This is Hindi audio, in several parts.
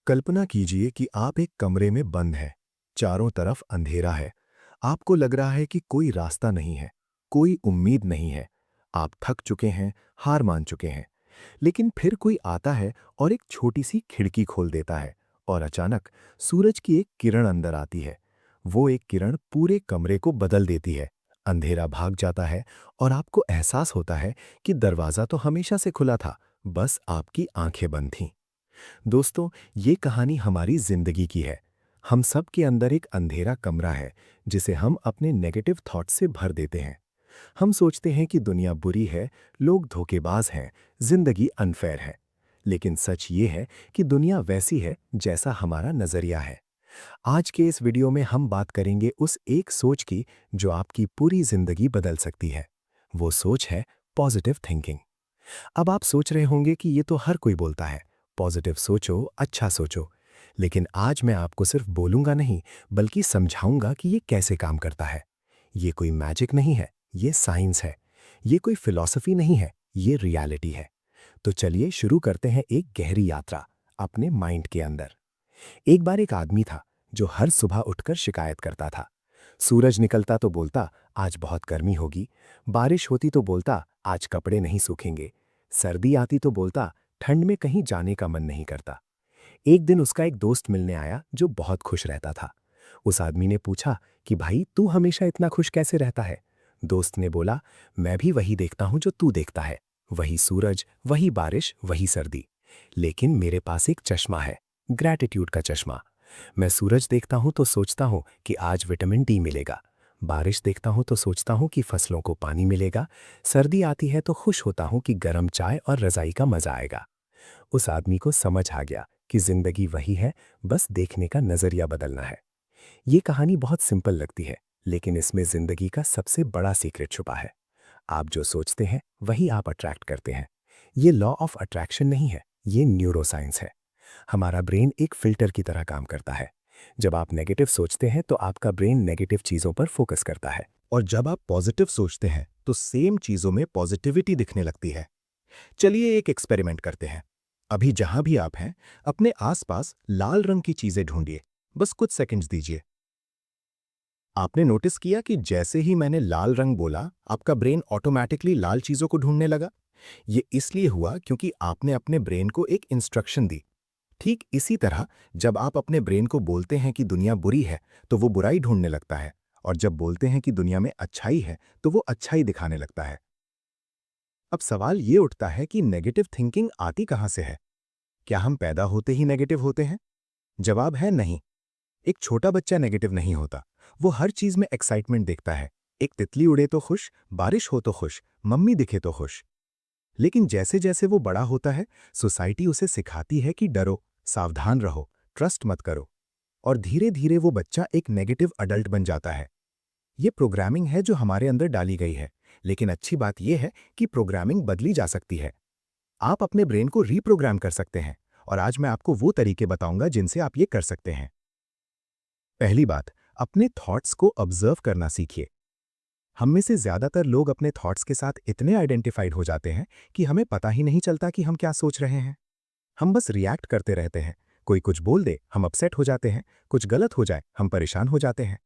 कल्पना कीजिए कि आप एक कमरे में बंद हैं। चारों तरफ अंधेरा है। आपको लग रहा है कि कोई रास्ता नहीं है, कोई उम्मीद नहीं है। आप थक चुके हैं, हार मान चुके हैं। लेकिन फिर कोई आता है और एक छोटी सी खिड़की खोल देता है और अचानक सूरज की एक किरण अंदर आती है। वो एक किरण पूरे कमरे को बदल देती है। अंधेरा भाग जाता है और आपको एहसास होता है कि दरवाज़ा तो हमेशा से खुला था, बस आपकी आंखें बंद थीं। दोस्तों, ये कहानी हमारी जिंदगी की है। हम सब के अंदर एक अंधेरा कमरा है जिसे हम अपने नेगेटिव थॉट से भर देते हैं। हम सोचते हैं कि दुनिया बुरी है, लोग धोखेबाज हैं, जिंदगी अनफेयर है। लेकिन सच ये है कि दुनिया वैसी है जैसा हमारा नजरिया है। आज के इस वीडियो में हम बात करेंगे उस एक सोच की जो आपकी पूरी जिंदगी बदल सकती है। वो सोच है पॉजिटिव थिंकिंग। अब आप सोच रहे होंगे कि ये तो हर कोई बोलता है, पॉजिटिव सोचो, अच्छा सोचो। लेकिन आज मैं आपको सिर्फ बोलूंगा नहीं, बल्कि समझाऊंगा कि ये कैसे काम करता है। ये कोई मैजिक नहीं है, ये साइंस है। ये कोई फिलॉसफी नहीं है, ये रियलिटी है। तो चलिए शुरू करते हैं एक गहरी यात्रा अपने माइंड के अंदर। एक बार एक आदमी था जो हर सुबह उठकर शिकायत करता था। सूरज निकलता तो बोलता, आज बहुत गर्मी होगी। बारिश होती तो बोलता, आज कपड़े नहीं सूखेंगे। सर्दी आती तो बोलता, ठंड में कहीं जाने का मन नहीं करता। एक दिन उसका एक दोस्त मिलने आया जो बहुत खुश रहता था। उस आदमी ने पूछा कि भाई, तू हमेशा इतना खुश कैसे रहता है? दोस्त ने बोला, मैं भी वही देखता हूं जो तू देखता है। वही सूरज, वही बारिश, वही सर्दी। लेकिन मेरे पास एक चश्मा है, ग्रैटिट्यूड का चश्मा। मैं सूरज देखता हूं तो सोचता हूं कि आज विटामिन डी मिलेगा। बारिश देखता हूं तो सोचता हूं कि फसलों को पानी मिलेगा। सर्दी आती है तो खुश होता हूं कि गर्म चाय और रजाई का मजा आएगा। उस आदमी को समझ आ गया कि जिंदगी वही है, बस देखने का नजरिया बदलना है। ये कहानी बहुत सिंपल लगती है, लेकिन इसमें जिंदगी का सबसे बड़ा सीक्रेट छुपा है। आप जो सोचते हैं वही आप अट्रैक्ट करते हैं। ये लॉ ऑफ अट्रैक्शन नहीं है, ये न्यूरोसाइंस है। हमारा ब्रेन एक फिल्टर की तरह काम करता है। जब आप नेगेटिव सोचते हैं तो आपका ब्रेन नेगेटिव चीजों पर फोकस करता है, और जब आप पॉजिटिव सोचते हैं तो सेम चीजों में पॉजिटिविटी दिखने लगती है। चलिए एक एक्सपेरिमेंट करते हैं। अभी जहां भी आप हैं, अपने आसपास लाल रंग की चीजें ढूंढिए। बस कुछ सेकंड्स दीजिए। आपने नोटिस किया कि जैसे ही मैंने लाल रंग बोला, आपका ब्रेन ऑटोमैटिकली लाल चीजों को ढूंढने लगा। ये इसलिए हुआ क्योंकि आपने अपने ब्रेन को एक इंस्ट्रक्शन दी। ठीक इसी तरह, जब आप अपने ब्रेन को बोलते हैं कि दुनिया बुरी है, तो वो बुराई ढूंढने लगता है। और जब बोलते हैं कि दुनिया में अच्छाई है, तो वो अच्छाई दिखाने लगता है। अब सवाल ये उठता है कि नेगेटिव थिंकिंग आती कहां से है? क्या हम पैदा होते ही नेगेटिव होते हैं? जवाब है नहीं। एक छोटा बच्चा नेगेटिव नहीं होता। वो हर चीज में एक्साइटमेंट देखता है। एक तितली उड़े तो खुश, बारिश हो तो खुश, मम्मी दिखे तो खुश। लेकिन जैसे जैसे वो बड़ा होता है, सोसाइटी उसे सिखाती है कि डरो, सावधान रहो, ट्रस्ट मत करो। और धीरे धीरे वो बच्चा एक नेगेटिव अडल्ट बन जाता है। ये प्रोग्रामिंग है जो हमारे अंदर डाली गई है। लेकिन अच्छी बात यह है कि प्रोग्रामिंग बदली जा सकती है। आप अपने ब्रेन को रीप्रोग्राम कर सकते हैं। और आज मैं आपको वो तरीके बताऊंगा जिनसे आप ये कर सकते हैं। पहली बात, अपने थॉट्स को ऑब्जर्व करना सीखिए। हम में से ज्यादातर लोग अपने थॉट्स के साथ इतने आइडेंटिफाइड हो जाते हैं कि हमें पता ही नहीं चलता कि हम क्या सोच रहे हैं। हम बस रिएक्ट करते रहते हैं। कोई कुछ बोल दे, हम अपसेट हो जाते हैं। कुछ गलत हो जाए, हम परेशान हो जाते हैं।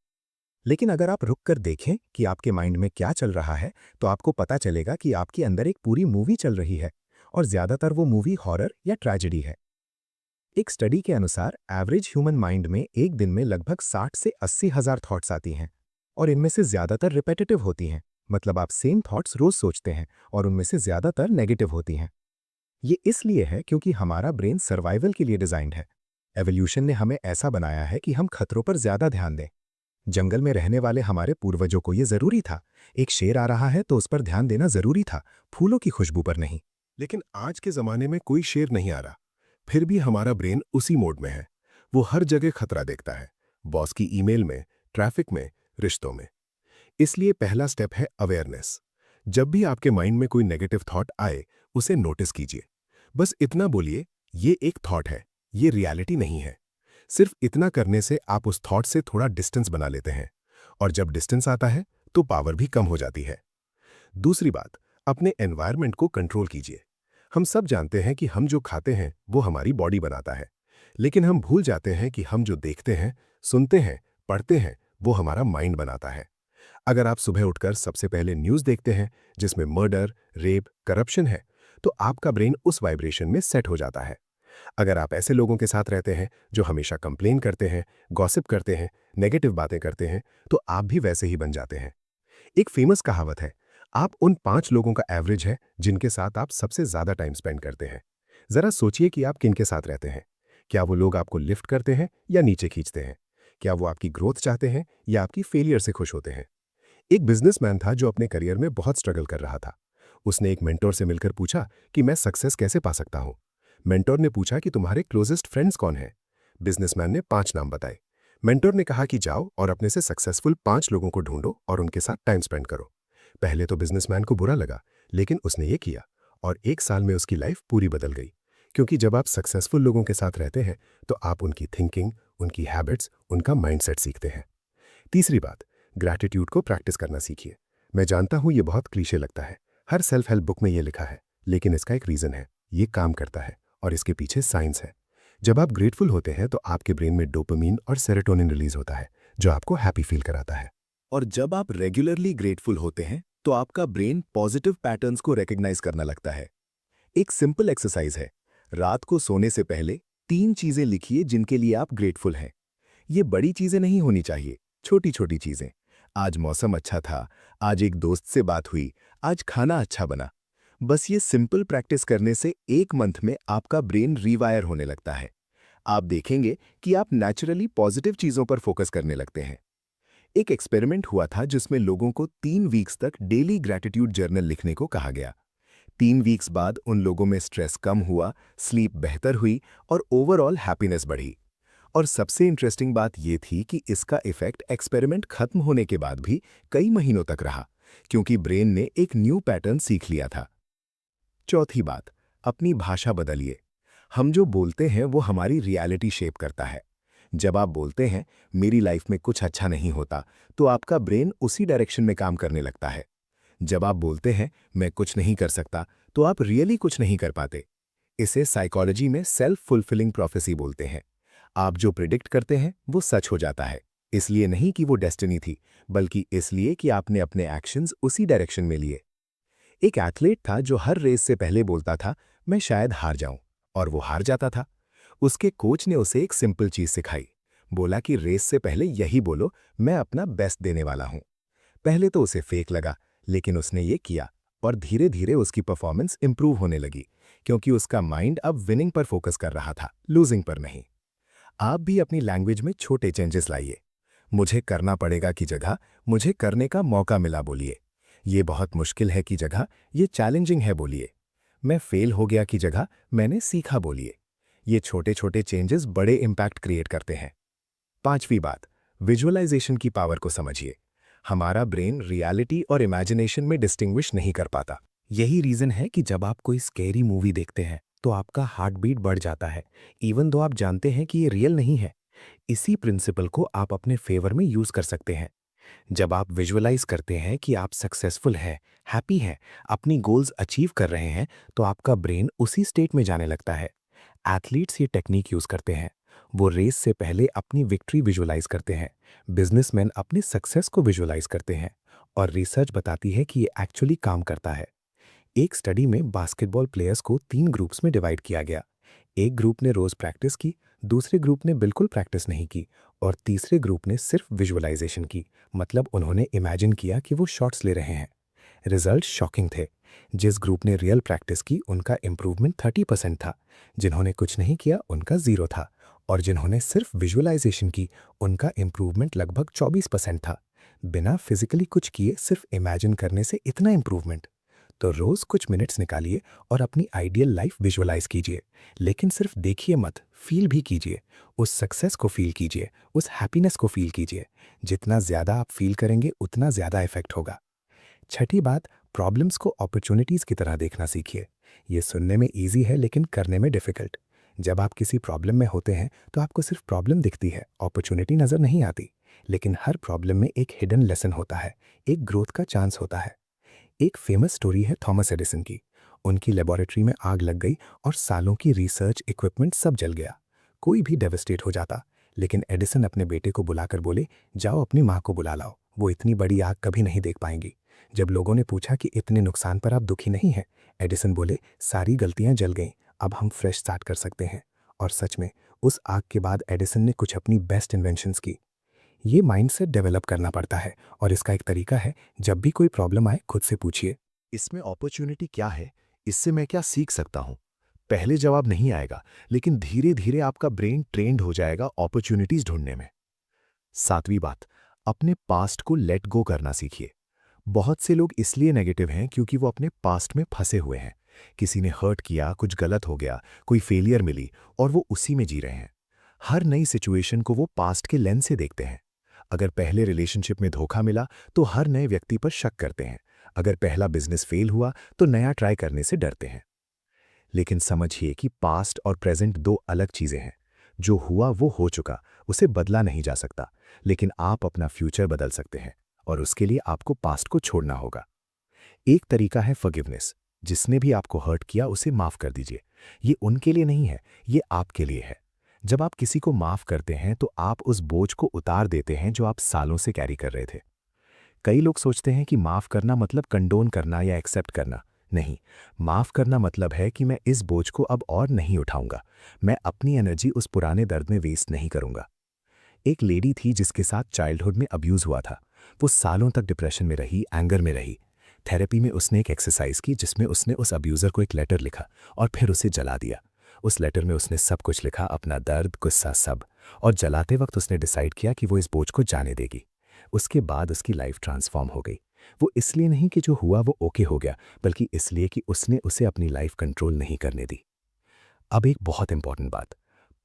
लेकिन अगर आप रुक कर देखें कि आपके माइंड में क्या चल रहा है, तो आपको पता चलेगा कि आपके अंदर एक पूरी मूवी चल रही है। और ज्यादातर वो मूवी हॉरर या ट्रेजेडी है। एक स्टडी के अनुसार एवरेज ह्यूमन माइंड में एक दिन में लगभग 60 से 80 हजार थॉट्स आती हैं। और इनमें से ज्यादातर रिपेटिटिव होती हैं। मतलब आप सेम थॉट्स रोज सोचते हैं और उनमें से ज्यादातर नेगेटिव होती हैं। ये इसलिए है क्योंकि हमारा ब्रेन सर्वाइवल के लिए डिजाइंड है। एवोल्यूशन ने हमें ऐसा बनाया है कि हम खतरों पर ज्यादा ध्यान दें। जंगल में रहने वाले हमारे पूर्वजों को यह जरूरी था। एक शेर आ रहा है तो उस पर ध्यान देना जरूरी था, फूलों की खुशबू पर नहीं। लेकिन आज के जमाने में कोई शेर नहीं आ रहा, फिर भी हमारा ब्रेन उसी मोड में है। वो हर जगह खतरा देखता है, बॉस की ईमेल में, ट्रैफिक में, रिश्तों में। इसलिए पहला स्टेप है अवेयरनेस। जब भी आपके माइंड में कोई नेगेटिव थॉट आए, उसे नोटिस कीजिए। बस इतना बोलिए, ये एक थॉट है, ये रियलिटी नहीं है। सिर्फ इतना करने से आप उस थॉट से थोड़ा डिस्टेंस बना लेते हैं। और जब डिस्टेंस आता है तो पावर भी कम हो जाती है। दूसरी बात, अपने एनवायरनमेंट को कंट्रोल कीजिए। हम सब जानते हैं कि हम जो खाते हैं वो हमारी बॉडी बनाता है। लेकिन हम भूल जाते हैं कि हम जो देखते हैं, सुनते हैं, पढ़ते हैं, वो हमारा माइंड बनाता है। अगर आप सुबह उठकर सबसे पहले न्यूज़ देखते हैं जिसमें मर्डर, रेप, करप्शन है, तो आपका ब्रेन उस वाइब्रेशन में सेट हो जाता है। अगर आप ऐसे लोगों के साथ रहते हैं जो हमेशा कंप्लेन करते हैं, गॉसिप करते हैं, नेगेटिव बातें करते हैं, तो आप भी वैसे ही बन जाते हैं। एक फेमस कहावत है, आप उन 5 लोगों का एवरेज है जिनके साथ आप सबसे ज़्यादा टाइम स्पेंड करते हैं। ज़रा सोचिए कि आप किनके साथ रहते हैं। क्या वो लोग आपको लिफ्ट करते हैं या नीचे खींचते हैं? क्या वो आपकी ग्रोथ चाहते हैं या आपकी फेलियर से खुश होते हैं? एक बिजनेसमैन था जो अपने करियर में बहुत स्ट्रगल कर रहा था। उसने एक मेंटोर से मिलकर पूछा कि मैं सक्सेस कैसे पा सकता हूँ। मेंटोर ने पूछा कि तुम्हारे क्लोजेस्ट फ्रेंड्स कौन हैं। बिजनेसमैन ने 5 नाम बताए। मेंटोर ने कहा कि जाओ और अपने से सक्सेसफुल 5 लोगों को ढूंढो और उनके साथ टाइम स्पेंड करो। पहले तो बिजनेसमैन को बुरा लगा, लेकिन उसने ये किया और 1 साल में उसकी लाइफ पूरी बदल गई। क्योंकि जब आप सक्सेसफुल लोगों के साथ रहते हैं तो आप उनकी थिंकिंग, उनकी हैबिट्स, उनका माइंडसेट सीखते हैं। तीसरी बात, ग्रैटिट्यूड को प्रैक्टिस करना सीखिए। मैं जानता हूं ये बहुत क्लीशे लगता है, हर सेल्फ हेल्प बुक में ये लिखा है, लेकिन इसका एक रीज़न है, ये काम करता है और इसके पीछे साइंस है। जब आप ग्रेटफुल होते हैं तो आपके ब्रेन में डोपामीन और सेरोटोनिन रिलीज होता है, जो आपको हैप्पी फील कराता है। और जब आप रेगुलरली ग्रेटफुल होते हैं तो आपका ब्रेन पॉजिटिव पैटर्न्स को रिकग्नाइज करना लगता है। एक सिंपल एक्सरसाइज है, रात को सोने से पहले 3 चीजें लिखिए जिनके लिए आप ग्रेटफुल हैं। ये बड़ी चीजें नहीं होनी चाहिए, छोटी छोटी चीजें। आज मौसम अच्छा था, आज एक दोस्त से बात हुई, आज खाना अच्छा बना। बस ये सिंपल प्रैक्टिस करने से 1 मंथ में आपका ब्रेन रीवायर होने लगता है। आप देखेंगे कि आप नेचुरली पॉजिटिव चीजों पर फोकस करने लगते हैं। एक एक्सपेरिमेंट हुआ था जिसमें लोगों को 3 वीक्स तक डेली ग्रैटिट्यूड जर्नल लिखने को कहा गया। 3 वीक्स बाद उन लोगों में स्ट्रेस कम हुआ, स्लीप बेहतर हुई और ओवरऑल हैप्पीनेस बढ़ी। और सबसे इंटरेस्टिंग बात यह थी कि इसका इफेक्ट एक्सपेरिमेंट खत्म होने के बाद भी कई महीनों तक रहा, क्योंकि ब्रेन ने एक न्यू पैटर्न सीख लिया था। चौथी बात, अपनी भाषा बदलिए। हम जो बोलते हैं वो हमारी रियलिटी शेप करता है। जब आप बोलते हैं मेरी लाइफ में कुछ अच्छा नहीं होता, तो आपका ब्रेन उसी डायरेक्शन में काम करने लगता है। जब आप बोलते हैं मैं कुछ नहीं कर सकता, तो आप रियली कुछ नहीं कर पाते। इसे साइकोलॉजी में सेल्फ फुलफिलिंग प्रोफेसी बोलते हैं। आप जो प्रिडिक्ट करते हैं वो सच हो जाता है, इसलिए नहीं कि वो डेस्टिनी थी, बल्कि इसलिए कि आपने अपने एक्शंस उसी डायरेक्शन में लिए। एक एथलीट था जो हर रेस से पहले बोलता था मैं शायद हार जाऊं, और वो हार जाता था। उसके कोच ने उसे एक सिंपल चीज सिखाई। बोला कि रेस से पहले यही बोलो, मैं अपना बेस्ट देने वाला हूं। पहले तो उसे फेक लगा, लेकिन उसने ये किया और धीरे धीरे उसकी परफॉर्मेंस इंप्रूव होने लगी, क्योंकि उसका माइंड अब विनिंग पर फोकस कर रहा था, लूजिंग पर नहीं। आप भी अपनी लैंग्वेज में छोटे चेंजेस लाइए। मुझे करना पड़ेगा की जगह मुझे करने का मौका मिला बोलिए। ये बहुत मुश्किल है की जगह ये चैलेंजिंग है बोलिए। मैं फेल हो गया की जगह मैंने सीखा बोलिए। ये छोटे छोटे चेंजेस बड़े इंपैक्ट क्रिएट करते हैं। पांचवी बात, विजुअलाइजेशन की पावर को समझिए। हमारा ब्रेन रियलिटी और इमेजिनेशन में डिस्टिंग्विश नहीं कर पाता। यही रीजन है कि जब आप कोई स्कैरी मूवी देखते हैं तो आपका हार्ट बीट बढ़ जाता है, इवन दो आप जानते हैं कि ये रियल नहीं है। इसी प्रिंसिपल को आप अपने फेवर में यूज कर सकते हैं। जब आप विजुअलाइज करते हैं कि आप सक्सेसफुल हैं, हैप्पी हैं, अपनी गोल्स अचीव कर रहे हैं, तो आपका ब्रेन उसी स्टेट में जाने लगता है। एथलीट्स ये टेक्निक यूज करते हैं। वो रेस से पहले अपनी विक्ट्री विजुअलाइज करते हैं, बिजनेसमैन अपनी सक्सेस को विजुअलाइज करते हैं, और रिसर्च बताती है कि ये एक्चुअली काम करता है। एक स्टडी में बास्केटबॉल प्लेयर्स को 3 ग्रुप्स में डिवाइड किया गया। एक ग्रुप ने रोज प्रैक्टिस की, दूसरे ग्रुप ने बिल्कुल प्रैक्टिस नहीं की, और तीसरे ग्रुप ने सिर्फ विजुअलाइजेशन की, मतलब उन्होंने इमेजिन किया कि वो शॉट्स ले रहे हैं। रिजल्ट शॉकिंग थे। जिस ग्रुप ने रियल प्रैक्टिस की उनका इंप्रूवमेंट 30% था, जिन्होंने कुछ नहीं किया उनका 0 था, और जिन्होंने सिर्फ विजुअलाइजेशन की उनका इंप्रूवमेंट लगभग 24% था। बिना फिजिकली कुछ किए सिर्फ इमेजिन करने से इतना इंप्रूवमेंट। तो रोज कुछ मिनट्स निकालिए और अपनी आइडियल लाइफ विजुअलाइज कीजिए, लेकिन सिर्फ देखिए मत, फील भी कीजिए। उस सक्सेस को फील कीजिए, उस हैप्पीनेस को फील कीजिए। जितना ज्यादा आप फील करेंगे उतना ज्यादा इफेक्ट होगा। छठी बात, प्रॉब्लम्स को अपॉर्चुनिटीज की तरह देखना सीखिए। ये सुनने में इजी है लेकिन करने में डिफिकल्ट। जब आप किसी प्रॉब्लम में होते हैं तो आपको सिर्फ प्रॉब्लम दिखती है, अपॉर्चुनिटी नजर नहीं आती। लेकिन हर प्रॉब्लम में एक हिडन लेसन होता है, एक ग्रोथ का चांस होता है। एक फेमस स्टोरी है थॉमस एडिसन की। उनकी लेबोरेटरी में आग लग गई और सालों की रिसर्च इक्विपमेंट सब जल गया। कोई भी डेवस्टेट हो जाता। लेकिन एडिसन अपने बेटे को बुलाकर बोले, जाओ अपनी माँ को बुला लाओ, वो इतनी बड़ी आग कभी नहीं देख पाएंगी। जब लोगों ने पूछा कि इतने नुकसान पर आप दुखी नहीं हैं, एडिसन बोले, सारी गलतियां जल गईं, अब हम फ्रेश स्टार्ट कर सकते हैं। और सच में उस आग के बाद एडिसन ने कुछ अपनी बेस्ट इन्वेंशंस की। ये माइंडसेट डेवलप करना पड़ता है, और इसका एक तरीका है, जब भी कोई प्रॉब्लम आए खुद से पूछिए, इसमें अपॉर्चुनिटी क्या है? इससे मैं क्या सीख सकता हूँ? पहले जवाब नहीं आएगा, लेकिन धीरे-धीरे आपका ब्रेन ट्रेन्ड हो जाएगा अपॉर्चुनिटीज ढूंढने में। सातवीं बात, अपने पास्ट को लेट गो करना सीखिए। बहुत से लोग इसलिए नेगेटिव हैं क्योंकि वो अपने पास्ट में फंसे हुए हैं। किसी ने हर्ट किया, कुछ गलत हो गया, कोई फेलियर मिली और वो उसी में जी रहे हैं। हर नई सिचुएशन को वो पास्ट के लेंस से देखते हैं। अगर पहले रिलेशनशिप में धोखा मिला तो हर नए व्यक्ति पर शक करते हैं। अगर पहला बिजनेस फेल हुआ तो नया ट्राई करने से डरते हैं। लेकिन समझिए कि पास्ट और प्रेजेंट दो अलग चीजें हैं। जो हुआ वो हो चुका, उसे बदला नहीं जा सकता, लेकिन आप अपना फ्यूचर बदल सकते हैं और उसके लिए आपको पास्ट को छोड़ना होगा। एक तरीका है फॉरगिवनेस। जिसने भी आपको हर्ट किया उसे माफ कर दीजिए। ये उनके लिए नहीं है, ये आपके लिए है। जब आप किसी को माफ करते हैं तो आप उस बोझ को उतार देते हैं जो आप सालों से कैरी कर रहे थे। कई लोग सोचते हैं कि माफ करना मतलब कंडोन करना या एक्सेप्ट करना। नहीं, माफ करना मतलब है कि मैं इस बोझ को अब और नहीं उठाऊंगा। मैं अपनी एनर्जी उस पुराने दर्द में वेस्ट नहीं करूंगा। एक लेडी थी जिसके साथ चाइल्डहुड में अब्यूज हुआ था। वो सालों तक डिप्रेशन में रही, एंगर में रही। थेरेपी में उसने एक एक्सरसाइज की जिसमें उसने उस अब्यूज़र को एक लेटर लिखा और फिर उसे जला दिया। उस लेटर में उसने सब कुछ लिखा, अपना दर्द, गुस्सा, सब। और जलाते वक्त उसने डिसाइड किया कि वो इस बोझ को जाने देगी। उसके बाद उसकी लाइफ ट्रांसफॉर्म हो गई। वो इसलिए नहीं कि जो हुआ वो ओके हो गया, बल्कि इसलिए कि उसने उसे अपनी लाइफ कंट्रोल नहीं करने दी। अब एक बहुत इंपॉर्टेंट बात,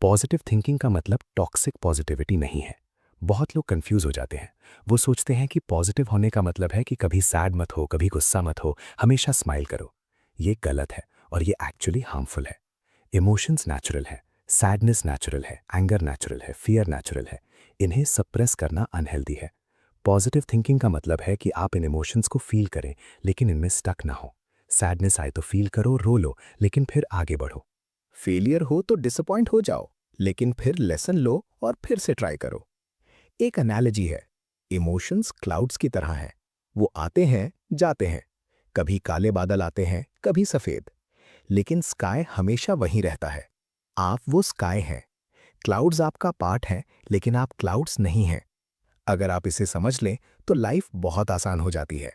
पॉजिटिव थिंकिंग का मतलब टॉक्सिक पॉजिटिविटी नहीं है। बहुत लोग कंफ्यूज हो जाते हैं। वो सोचते हैं कि पॉजिटिव होने का मतलब है कि कभी सैड मत हो, कभी गुस्सा मत हो, हमेशा स्माइल करो। ये गलत है और ये एक्चुअली हार्मफुल है। इमोशंस नेचुरल है, सैडनेस नेचुरल है, एंगर नेचुरल है, फियर नेचुरल है। इन्हें सप्रेस करना अनहेल्दी है। पॉजिटिव थिंकिंग का मतलब है कि आप इन इमोशंस को फील करें, लेकिन इनमें स्टक ना हो। सैडनेस आए तो फील करो, रो लो, लेकिन फिर आगे बढ़ो। फेलियर हो तो डिसअपॉइंट हो जाओ, लेकिन फिर लेसन लो और फिर से ट्राई करो। एक एनालॉजी है, इमोशंस क्लाउड्स की तरह हैं। वो आते हैं, जाते हैं। कभी काले बादल आते हैं, कभी सफेद, लेकिन स्काई हमेशा वहीं रहता है। आप वो स्काई हैं। क्लाउड्स आपका पार्ट हैं, लेकिन आप क्लाउड्स नहीं हैं। अगर आप इसे समझ लें तो लाइफ बहुत आसान हो जाती है।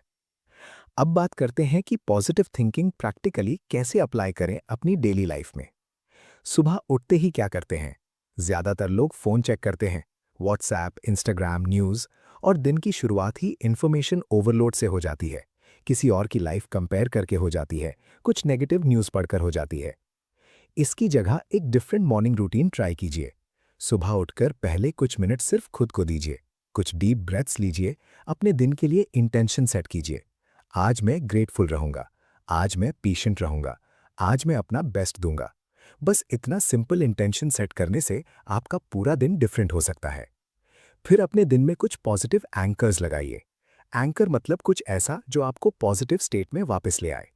अब बात करते हैं कि पॉजिटिव थिंकिंग प्रैक्टिकली कैसे अप्लाई करें अपनी डेली लाइफ में। सुबह उठते ही क्या करते हैं? ज्यादातर लोग फोन चेक करते हैं, व्हाट्सएप, इंस्टाग्राम, न्यूज़, और दिन की शुरुआत ही इंफॉर्मेशन ओवरलोड से हो जाती है। किसी और की लाइफ कंपेयर करके हो जाती है, कुछ नेगेटिव न्यूज़ पढ़कर हो जाती है। इसकी जगह एक डिफरेंट मॉर्निंग रूटीन ट्राई कीजिए। सुबह उठकर पहले कुछ मिनट सिर्फ खुद को दीजिए। कुछ डीप ब्रेथ्स लीजिए। अपने दिन के लिए इंटेंशन सेट कीजिए। आज मैं ग्रेटफुल रहूंगा। आज मैं पेशेंट रहूंगा। आज मैं अपना बेस्ट दूंगा। बस इतना सिंपल इंटेंशन सेट करने से आपका पूरा दिन डिफरेंट हो सकता है। फिर अपने दिन में कुछ पॉजिटिव एंकर्स लगाइए। एंकर मतलब कुछ ऐसा जो आपको पॉजिटिव स्टेट में वापस ले आए।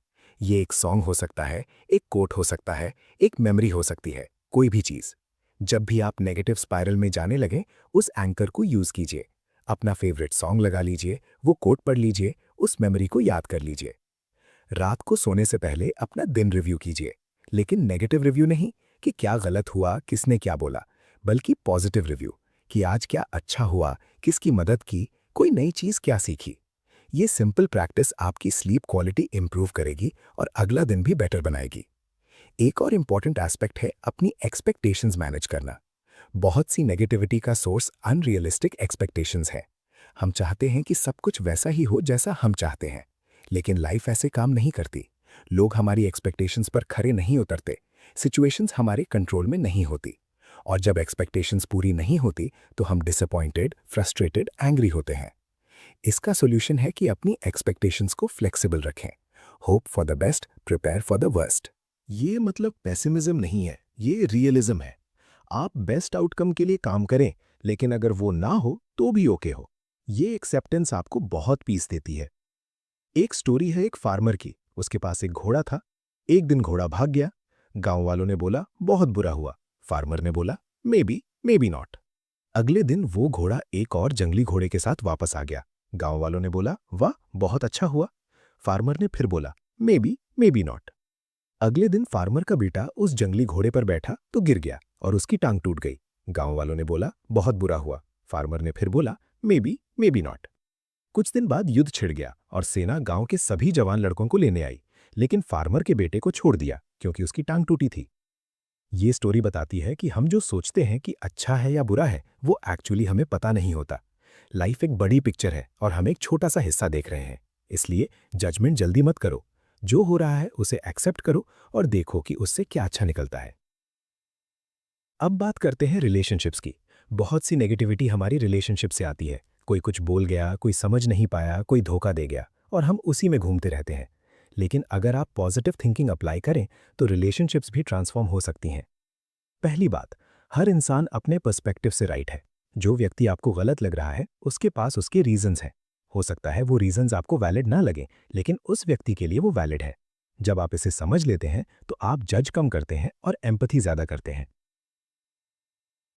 ये एक सॉन्ग हो सकता है, एक कोट हो सकता है, एक मेमोरी हो सकती है, कोई भी चीज। जब भी आप नेगेटिव स्पाइरल में जाने लगे, उस एंकर को यूज कीजिए। अपना फेवरेट सॉन्ग लगा लीजिए, वो कोट पढ़ लीजिए, उस मेमोरी को याद कर लीजिए। रात को सोने से पहले अपना दिन रिव्यू कीजिए, लेकिन नेगेटिव रिव्यू नहीं कि क्या गलत हुआ, किसने क्या बोला, बल्कि पॉजिटिव रिव्यू कि आज क्या अच्छा हुआ, किसकी मदद की, कोई नई चीज क्या सीखी। ये सिंपल प्रैक्टिस आपकी स्लीप क्वालिटी इंप्रूव करेगी और अगला दिन भी बेटर बनाएगी। एक और इम्पॉर्टेंट एस्पेक्ट है अपनी एक्सपेक्टेशंस मैनेज करना। बहुत सी नेगेटिविटी का सोर्स अनरियलिस्टिक एक्सपेक्टेशंस है। हम चाहते हैं कि सब कुछ वैसा ही हो जैसा हम चाहते हैं, लेकिन लाइफ ऐसे काम नहीं करती। लोग हमारी एक्सपेक्टेशंस पर खरे नहीं उतरते। सिचुएशंस हमारे कंट्रोल में नहीं होती। और जब एक्सपेक्टेशंस पूरी नहीं होती तो हम डिसअपॉइंटेड, फ्रस्ट्रेटेड, एंग्री होते हैं। इसका सॉल्यूशन है कि अपनी एक्सपेक्टेशंस को फ्लेक्सिबल रखें। Hope for the best, prepare for the worst. ये मतलब पेसिमिज्म नहीं है, ये रियलिज्म है। आप बेस्ट आउटकम के लिए काम करें, लेकिन अगर वो ना हो तो भी ओके हो। ये एक्सेप्टेंस आपको बहुत पीस देती है। एक स्टोरी है एक फार्मर की। उसके पास एक घोड़ा था। एक दिन घोड़ा भाग गया। गांव वालों ने बोला बहुत बुरा हुआ। फार्मर ने बोला मे बी नॉट। अगले दिन वो घोड़ा एक और जंगली घोड़े के साथ वापस आ गया। गांव वालों ने बोला, वाह, बहुत अच्छा हुआ। फार्मर ने फिर बोला, मे बी नॉट। अगले दिन फार्मर का बेटा उस जंगली घोड़े पर बैठा तो गिर गया और उसकी टांग टूट गई। गांव वालों ने बोला, बहुत बुरा हुआ। फार्मर ने फिर बोला, मे बी नॉट। कुछ दिन बाद युद्ध छिड़ गया और सेना गांव के सभी जवान लड़कों को लेने आई, लेकिन फार्मर के बेटे को छोड़ दिया क्योंकि उसकी टांग टूटी थी। ये स्टोरी बताती है कि हम जो सोचते हैं कि अच्छा है या बुरा है, वो एक्चुअली हमें पता नहीं होता। लाइफ एक बड़ी पिक्चर है और हम एक छोटा सा हिस्सा देख रहे हैं। इसलिए जजमेंट जल्दी मत करो। जो हो रहा है उसे एक्सेप्ट करो और देखो कि उससे क्या अच्छा निकलता है। अब बात करते हैं रिलेशनशिप्स की। बहुत सी नेगेटिविटी हमारी रिलेशनशिप से आती है। कोई कुछ बोल गया, कोई समझ नहीं पाया, कोई धोखा दे गया और हम उसी में घूमते रहते हैं। लेकिन अगर आप पॉजिटिव थिंकिंग अप्लाई करें तो रिलेशनशिप्स भी ट्रांसफॉर्म हो सकती हैं। पहली बात, हर इंसान अपने पर्सपेक्टिव से राइट है। जो व्यक्ति आपको गलत लग रहा है उसके पास उसके रीजंस हैं। हो सकता है वो रीजंस आपको वैलिड ना लगे, लेकिन उस व्यक्ति के लिए वो वैलिड है। जब आप इसे समझ लेते हैं तो आप जज कम करते हैं और एम्पैथी ज्यादा करते हैं।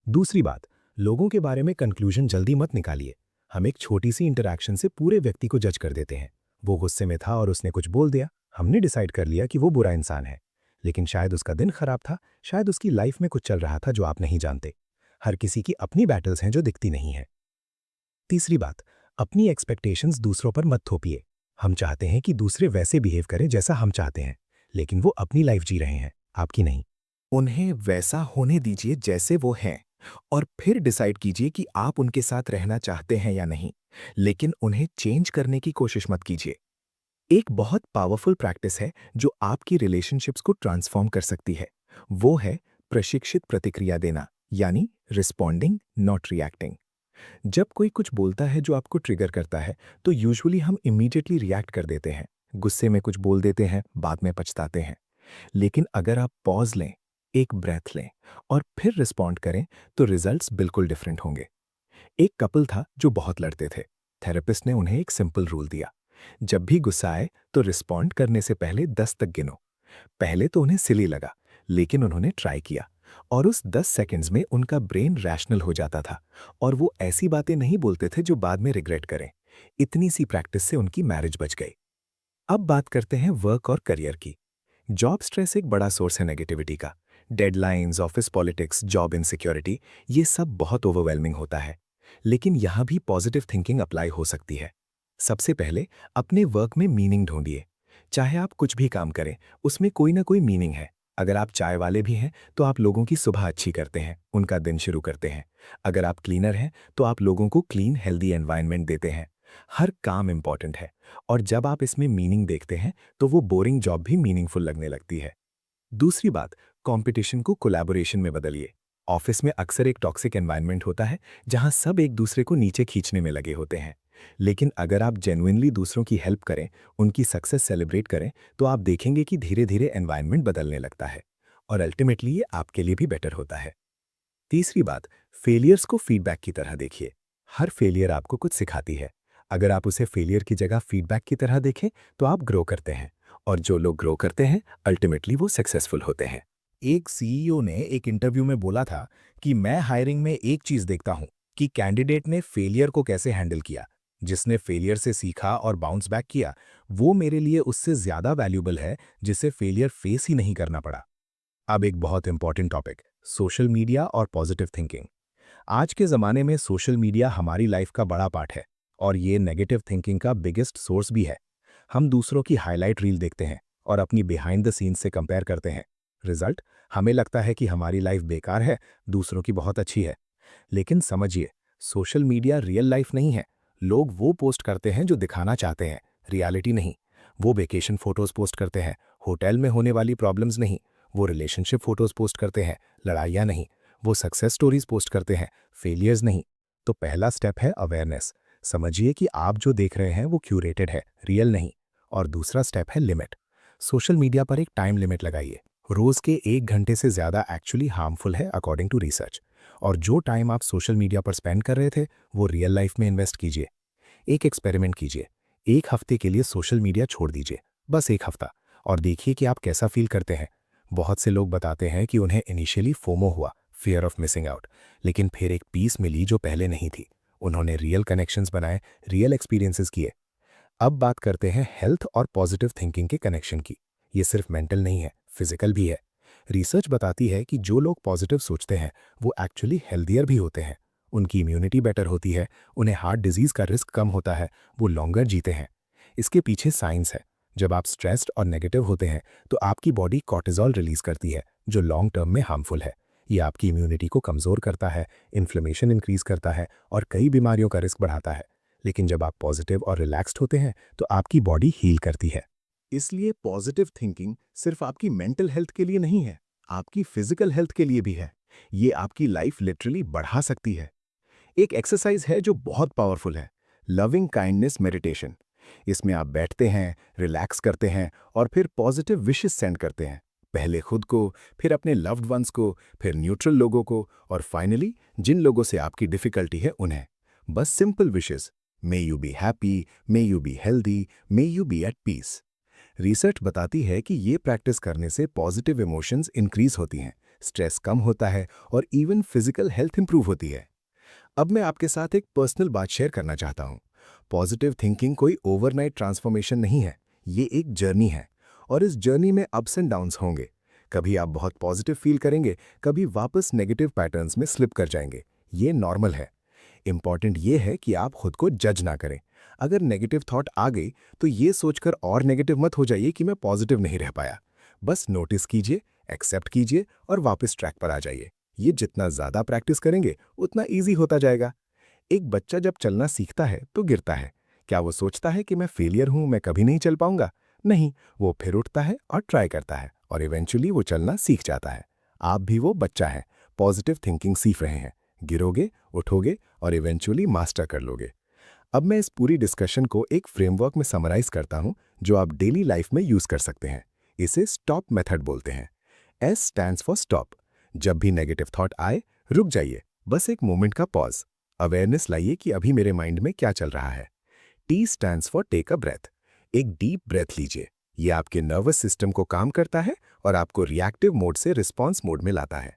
दूसरी बात, लोगों के बारे में कंक्लूजन जल्दी मत निकालिए। हम एक छोटी सी इंटरैक्शन से पूरे व्यक्ति को जज कर देते हैं। वो गुस्से में था और उसने कुछ बोल दिया, हमने डिसाइड कर लिया कि वो बुरा इंसान है। लेकिन शायद उसका दिन खराब था, शायद उसकी लाइफ में कुछ चल रहा था जो आप नहीं जानते। हर किसी की अपनी बैटल्स हैं जो दिखती नहीं है। तीसरी बात, अपनी एक्सपेक्टेशंस दूसरों पर मत थोपिए। हम चाहते हैं कि दूसरे वैसे बिहेव करें जैसा हम चाहते हैं, लेकिन वो अपनी लाइफ जी रहे हैं, आपकी नहीं। उन्हें वैसा होने दीजिए जैसे वो हैं और फिर डिसाइड कीजिए कि आप उनके साथ रहना चाहते हैं या नहीं, लेकिन उन्हें चेंज करने की कोशिश मत कीजिए। एक बहुत पावरफुल प्रैक्टिस है जो आपकी रिलेशनशिप्स को ट्रांसफॉर्म कर सकती है। वो है प्रशिक्षित प्रतिक्रिया देना, यानी रिस्पॉन्डिंग नॉट रिएक्टिंग। जब कोई कुछ बोलता है जो आपको ट्रिगर करता है तो यूजुअली हम इमीडिएटली रिएक्ट कर देते हैं, गुस्से में कुछ बोल देते हैं, बाद में पछताते हैं। लेकिन अगर आप पॉज लें, एक ब्रेथ लें और फिर रिस्पॉन्ड करें तो रिजल्ट्स बिल्कुल डिफरेंट होंगे। एक कपल था जो बहुत लड़ते थे। थेरेपिस्ट ने उन्हें एक सिंपल रूल दिया, जब भी गुस्सा आए तो रिस्पॉन्ड करने से पहले 10 तक गिनो। पहले तो उन्हें सिली लगा, लेकिन उन्होंने ट्राई किया और उस 10 सेकंड्स में उनका ब्रेन रैशनल हो जाता था और वो ऐसी बातें नहीं बोलते थे जो बाद में रिग्रेट करें। इतनी सी प्रैक्टिस से उनकी मैरिज बच गई। अब बात करते हैं वर्क और करियर की। जॉब स्ट्रेस एक बड़ा सोर्स है नेगेटिविटी का। Deadlines, office politics, job insecurity, ये सब बहुत ओवरवेलमिंग होता है। लेकिन यहाँ भी पॉजिटिव थिंकिंग अप्लाई हो सकती है। सबसे पहले अपने वर्क में मीनिंग ढूंढिए। चाहे आप कुछ भी काम करें, उसमें कोई ना कोई मीनिंग है। अगर आप चाय वाले भी हैं तो आप लोगों की सुबह अच्छी करते हैं, उनका दिन शुरू करते हैं। अगर आप क्लीनर हैं तो आप लोगों को क्लीन हेल्दी एनवायरनमेंट देते हैं। हर काम इंपॉर्टेंट है और जब आप इसमें मीनिंग देखते हैं तो वो बोरिंग जॉब भी मीनिंगफुल लगने लगती है। दूसरी बात, कंपटीशन को कोलैबोरेशन में बदलिए। ऑफिस में अक्सर एक टॉक्सिक एनवायरनमेंट होता है जहां सब एक दूसरे को नीचे खींचने में लगे होते हैं। लेकिन अगर आप जेन्युइनली दूसरों की हेल्प करें, उनकी सक्सेस सेलिब्रेट करें, तो आप देखेंगे कि धीरे धीरे एनवायरनमेंट बदलने लगता है और अल्टीमेटली ये आपके लिए भी बेटर होता है। तीसरी बात, फेलियर्स को फीडबैक की तरह देखिए। हर फेलियर आपको कुछ सिखाती है। अगर आप उसे फेलियर की जगह फीडबैक की तरह देखें तो आप ग्रो करते हैं और जो लोग ग्रो करते हैं अल्टीमेटली वो सक्सेसफुल होते हैं। एक सीईओ ने एक इंटरव्यू में बोला था कि मैं हायरिंग में एक चीज देखता हूं कि कैंडिडेट ने फेलियर को कैसे हैंडल किया। जिसने फेलियर से सीखा और बाउंस बैक किया, वो मेरे लिए उससे ज्यादा वैल्यूबल है जिसे फेलियर फेस ही नहीं करना पड़ा। अब एक बहुत इंपॉर्टेंट टॉपिक, सोशल मीडिया और पॉजिटिव थिंकिंग। आज के ज़माने में सोशल मीडिया हमारी लाइफ का बड़ा पार्ट है और ये नेगेटिव थिंकिंग का बिगेस्ट सोर्स भी है। हम दूसरों की हाईलाइट रील देखते हैं और अपनी बिहाइंड द सीन्स से कंपेयर करते हैं। रिजल्ट, हमें लगता है कि हमारी लाइफ बेकार है, दूसरों की बहुत अच्छी है। लेकिन समझिए, सोशल मीडिया रियल लाइफ नहीं है। लोग वो पोस्ट करते हैं जो दिखाना चाहते हैं, रियलिटी नहीं। वो वेकेशन फोटोज पोस्ट करते हैं, होटल में होने वाली प्रॉब्लम्स नहीं। वो रिलेशनशिप फोटोज पोस्ट करते हैं, लड़ाइयाँ नहीं। वो सक्सेस स्टोरीज पोस्ट करते हैं, फेलियर्स नहीं। तो पहला स्टेप है अवेयरनेस। समझिए कि आप जो देख रहे हैं वो क्यूरेटेड है, रियल नहीं। और दूसरा स्टेप है लिमिट। सोशल मीडिया पर एक टाइम लिमिट लगाइए। रोज के 1 घंटे से ज़्यादा एक्चुअली हार्मफुल है अकॉर्डिंग टू रिसर्च। और जो टाइम आप सोशल मीडिया पर स्पेंड कर रहे थे वो रियल लाइफ में इन्वेस्ट कीजिए। एक एक्सपेरिमेंट कीजिए। 1 हफ्ते के लिए सोशल मीडिया छोड़ दीजिए, बस 1 हफ्ता, और देखिए कि आप कैसा फील करते हैं। बहुत से लोग बताते हैं कि उन्हें इनिशियली फोमो हुआ, फियर ऑफ मिसिंग आउट। लेकिन फिर एक पीस मिली जो पहले नहीं थी। उन्होंने रियल कनेक्शंस बनाए, रियल एक्सपीरियंसेस किए। अब बात करते हैं हेल्थ और पॉजिटिव थिंकिंग के कनेक्शन की। ये सिर्फ मेंटल नहीं है, फिजिकल भी है। रिसर्च बताती है कि जो लोग पॉजिटिव सोचते हैं वो एक्चुअली हेल्दियर भी होते हैं। उनकी इम्यूनिटी बेटर होती है, उन्हें हार्ट डिजीज का रिस्क कम होता है, वो लॉन्गर जीते हैं। इसके पीछे साइंस है। जब आप स्ट्रेस्ड और नेगेटिव होते हैं तो आपकी बॉडी कॉर्टिजोल रिलीज करती है, जो लॉन्ग टर्म में हार्मफुल है। ये आपकी इम्यूनिटी को कमज़ोर करता है, इन्फ्लेमेशन इंक्रीज करता है और कई बीमारियों का रिस्क बढ़ाता है। लेकिन जब आप पॉजिटिव और रिलैक्स्ड होते हैं तो आपकी बॉडी हील करती है। इसलिए पॉजिटिव थिंकिंग सिर्फ आपकी मेंटल हेल्थ के लिए नहीं है, आपकी फिजिकल हेल्थ के लिए भी है। ये आपकी लाइफ लिटरली बढ़ा सकती है। एक एक्सरसाइज है जो बहुत पावरफुल है, लविंग काइंडनेस मेडिटेशन। इसमें आप बैठते हैं, रिलैक्स करते हैं और फिर पॉजिटिव विशेस सेंड करते हैं। पहले खुद को, फिर अपने लव्ड वंस को, फिर न्यूट्रल लोगों को और फाइनली जिन लोगों से आपकी डिफिकल्टी है उन्हें। बस simple wishes, may you be happy, may you be healthy, may you be at peace. Research बताती है कि ये प्रैक्टिस करने से पॉजिटिव इमोशंस इंक्रीज होती हैं, स्ट्रेस कम होता है और इवन फिजिकल हेल्थ इंप्रूव होती है। अब मैं आपके साथ एक पर्सनल बात शेयर करना चाहता हूँ। पॉजिटिव थिंकिंग कोई ओवरनाइट ट्रांसफॉर्मेशन नहीं है, ये एक जर्नी है और इस जर्नी में अप्स एंड डाउन्स होंगे। कभी आप बहुत पॉजिटिव फील करेंगे, कभी वापस नेगेटिव पैटर्न्स में स्लिप कर जाएंगे। ये नॉर्मल है। इंपॉर्टेंट ये है कि आप खुद को जज ना करें। अगर नेगेटिव थॉट आ गई तो ये सोचकर और नेगेटिव मत हो जाइए कि मैं पॉजिटिव नहीं रह पाया। बस नोटिस कीजिए, एक्सेप्ट कीजिए और वापस ट्रैक पर आ जाइए। ये जितना ज़्यादा प्रैक्टिस करेंगे उतना ईजी होता जाएगा। एक बच्चा जब चलना सीखता है तो गिरता है। क्या वो सोचता है कि मैं फेलियर हूं, मैं कभी नहीं चल पाऊंगा? नहीं, वो फिर उठता है और ट्राई करता है और इवेंचुअली वो चलना सीख जाता है। आप भी वो बच्चा है, पॉजिटिव थिंकिंग सीख रहे हैं। गिरोगे, उठोगे और इवेंचुअली मास्टर कर लोगे। अब मैं इस पूरी डिस्कशन को एक फ्रेमवर्क में समराइज करता हूं जो आप डेली लाइफ में यूज कर सकते हैं। इसे स्टॉप मेथड बोलते हैं। S stands for stop. जब भी नेगेटिव थॉट आए, रुक जाइए, बस एक मोमेंट का पॉज। अवेयरनेस लाइए कि अभी मेरे माइंड में क्या चल रहा है। T stands for take a breath. एक डीप ब्रेथ लीजिए। यह आपके नर्वस सिस्टम को काम करता है और आपको रिएक्टिव मोड से रिस्पॉन्स मोड में लाता है।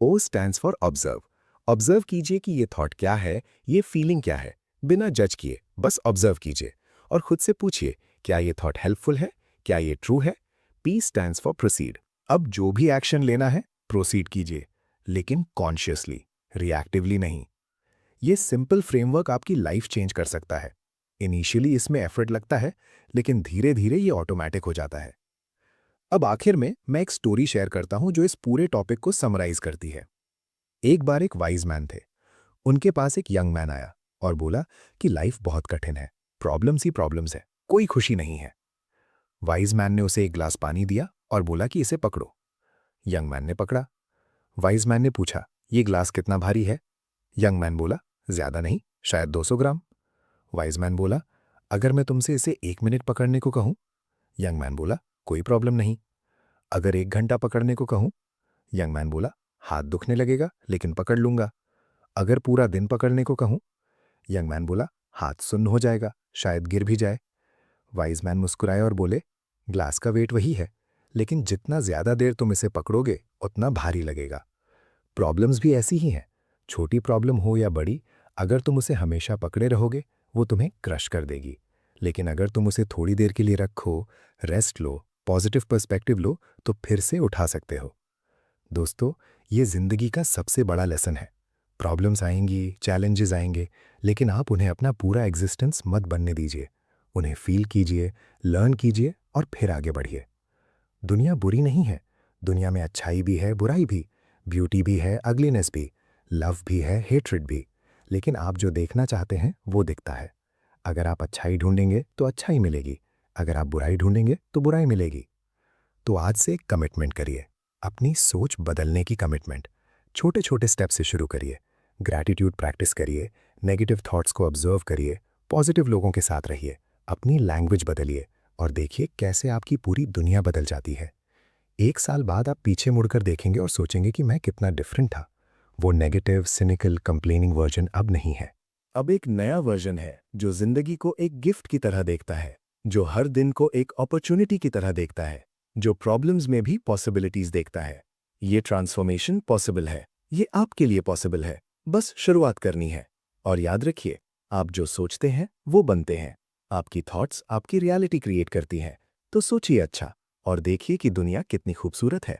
ओ स्टैंड्स फॉर ऑब्जर्व। ऑब्जर्व कीजिए कि ये थॉट क्या है, ये फीलिंग क्या है। बिना जज किए बस ऑब्जर्व कीजिए और खुद से पूछिए, क्या ये थॉट हेल्पफुल है, क्या ये ट्रू है। P stands for proceed. अब जो भी एक्शन लेना है प्रोसीड कीजिए, लेकिन कॉन्शियसली, रिएक्टिवली नहीं। ये सिंपल फ्रेमवर्क आपकी लाइफ चेंज कर सकता है। इनिशियली इसमें एफर्ट लगता है, लेकिन धीरे धीरे ये ऑटोमेटिक हो जाता है। अब आखिर में मैं एक स्टोरी शेयर करता हूं जो इस पूरे टॉपिक को समराइज करती है। एक बार एक वाइज मैन थे। उनके पास एक यंग मैन आया और बोला कि लाइफ बहुत कठिन है, प्रॉब्लम्स ही प्रॉब्लम्स है, कोई खुशी नहीं है। वाइज मैन ने उसे एक ग्लास पानी दिया और बोला कि इसे पकड़ो। यंग मैन ने पकड़ा। वाइज मैन ने पूछा, ये ग्लास कितना भारी है? यंग मैन बोला, ज्यादा नहीं, शायद 200 ग्राम। वाइज मैन बोला, अगर मैं तुमसे इसे 1 मिनट पकड़ने को कहूं? यंग मैन बोला, कोई प्रॉब्लम नहीं। अगर 1 घंटा पकड़ने को कहूं? यंग मैन बोला, हाथ दुखने लगेगा लेकिन पकड़ लूंगा। अगर पूरा दिन पकड़ने को कहूं? यंग मैन बोला, हाथ सुन्न हो जाएगा, शायद गिर भी जाए। वाइज मैन मुस्कुराए और बोले, ग्लास का वेट वही है, लेकिन जितना ज्यादा देर तुम इसे पकड़ोगे उतना भारी लगेगा। प्रॉब्लम्स भी ऐसी ही हैं। छोटी प्रॉब्लम हो या बड़ी, अगर तुम उसे हमेशा पकड़े रहोगे वो तुम्हें क्रश कर देगी। लेकिन अगर तुम उसे थोड़ी देर के लिए रखो, रेस्ट लो, पॉजिटिव पर्सपेक्टिव लो, तो फिर से उठा सकते हो। दोस्तों, ये जिंदगी का सबसे बड़ा लेसन है। प्रॉब्लम्स आएंगी, चैलेंजेस आएंगे, लेकिन आप उन्हें अपना पूरा एग्जिस्टेंस मत बनने दीजिए। उन्हें फील कीजिए, लर्न कीजिए और फिर आगे बढ़िए। दुनिया बुरी नहीं है। दुनिया में अच्छाई भी है, बुराई भी, ब्यूटी भी है, अगलीनेस भी, लव भी है, हेट्रेड भी। लेकिन आप जो देखना चाहते हैं वो दिखता है। अगर आप अच्छाई ढूंढेंगे तो अच्छाई मिलेगी, अगर आप बुराई ढूंढेंगे तो बुराई मिलेगी। तो आज से एक कमिटमेंट करिए, अपनी सोच बदलने की कमिटमेंट। छोटे छोटे स्टेप से शुरू करिए। ग्रैटिट्यूड प्रैक्टिस करिए, नेगेटिव थॉट्स को ऑब्जर्व करिए, पॉजिटिव लोगों के साथ रहिए, अपनी लैंग्वेज बदलिए और देखिए कैसे आपकी पूरी दुनिया बदल जाती है। 1 साल बाद आप पीछे मुड़कर देखेंगे और सोचेंगे कि मैं कितना डिफरेंट था। वो नेगेटिव, सिनिकल, कंप्लेनिंग वर्जन अब नहीं है। अब एक नया वर्जन है जो जिंदगी को एक गिफ्ट की तरह देखता है, जो हर दिन को एक अपॉर्चुनिटी की तरह देखता है, जो प्रॉब्लम्स में भी पॉसिबिलिटीज देखता है। ये ट्रांसफॉर्मेशन पॉसिबल है, ये आपके लिए पॉसिबल है, बस शुरुआत करनी है। और याद रखिए, आप जो सोचते हैं वो बनते हैं। आपकी थॉट्स आपकी रियलिटी क्रिएट करती हैं। तो सोचिए अच्छा और देखिए कि दुनिया कितनी खूबसूरत है।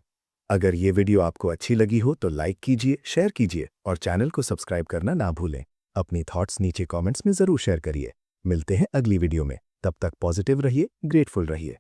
अगर ये वीडियो आपको अच्छी लगी हो तो लाइक कीजिए, शेयर कीजिए और चैनल को सब्सक्राइब करना ना भूलें। अपनी थॉट्स नीचे कमेंट्स में ज़रूर शेयर करिए। मिलते हैं अगली वीडियो में। तब तक पॉजिटिव रहिए, ग्रेटफुल रहिए।